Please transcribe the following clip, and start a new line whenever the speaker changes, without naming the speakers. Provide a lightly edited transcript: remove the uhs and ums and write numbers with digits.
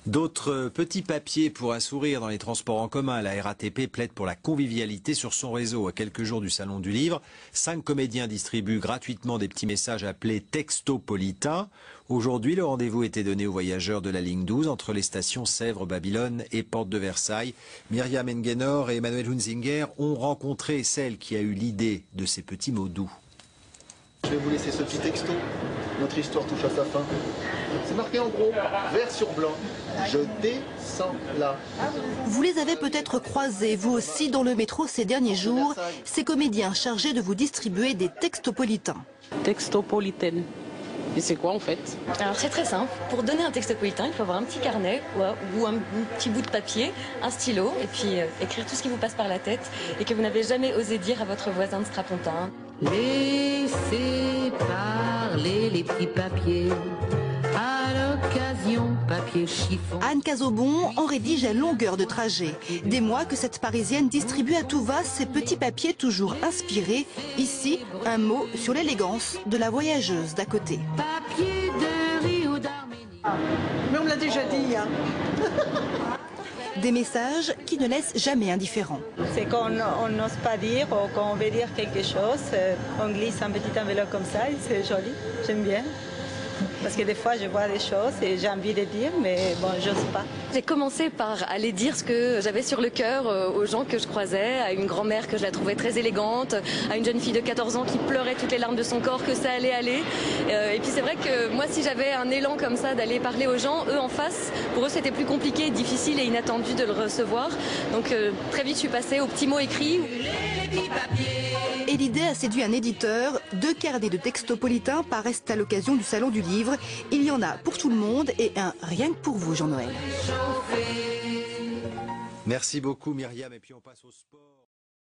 D'autres petits papiers pour un sourire dans les transports en commun. La RATP plaide pour la convivialité sur son réseau. À quelques jours du Salon du Livre, 5 comédiens distribuent gratuitement des petits messages appelés textopolitains. Aujourd'hui, le rendez-vous était donné aux voyageurs de la ligne 12 entre les stations Sèvres, Babylone et Porte de Versailles. Myriam Engenor et Emmanuel Hunzinger ont rencontré celle qui a eu l'idée de ces petits mots doux.
Je vais vous laisser ce petit texto. Notre histoire touche à sa fin. C'est marqué en gros, vert sur blanc. Je descends là.
Vous les avez peut-être croisés, vous aussi, dans le métro ces derniers jours, ces comédiens chargés de vous distribuer des textopolitains.
Textopolitaine. Et c'est quoi en fait?
Alors c'est très simple. Pour donner un textopolitain, il faut avoir un petit carnet ou un petit bout de papier, un stylo, et puis écrire tout ce qui vous passe par la tête et que vous n'avez jamais osé dire à votre voisin de strapontin.
Laissez parler les petits papiers, à l'occasion papier chiffon.
Anne Cazobon en rédige à longueur de trajet. Des mois que cette Parisienne distribue à tout va ces petits papiers toujours inspirés. Ici, un mot sur l'élégance de la voyageuse d'à côté.
Papier de Rio d'Arménie.
Mais on me l'a déjà dit, hein.
Des messages qui ne laissent jamais indifférent.
C'est quand on n'ose pas dire ou quand on veut dire quelque chose, on glisse un petit enveloppe comme ça et c'est joli, j'aime bien. Parce que des fois je vois des choses et j'ai envie de dire, mais bon, j'ose pas.
J'ai commencé par aller dire ce que j'avais sur le cœur aux gens que je croisais, à une grand-mère que je la trouvais très élégante, à une jeune fille de 14 ans qui pleurait toutes les larmes de son corps, que ça allait aller. Et puis c'est vrai que moi, si j'avais un élan comme ça d'aller parler aux gens, eux en face, pour eux c'était plus compliqué, difficile et inattendu de le recevoir. Donc très vite je suis passée aux petits mots écrits.
Et l'idée a séduit un éditeur. 2 carnets de textopolitains paraissent à l'occasion du Salon du Livre. Il y en a pour tout le monde et un rien que pour vous, Jean-Noël.
Merci beaucoup Myriam, et puis on passe au sport.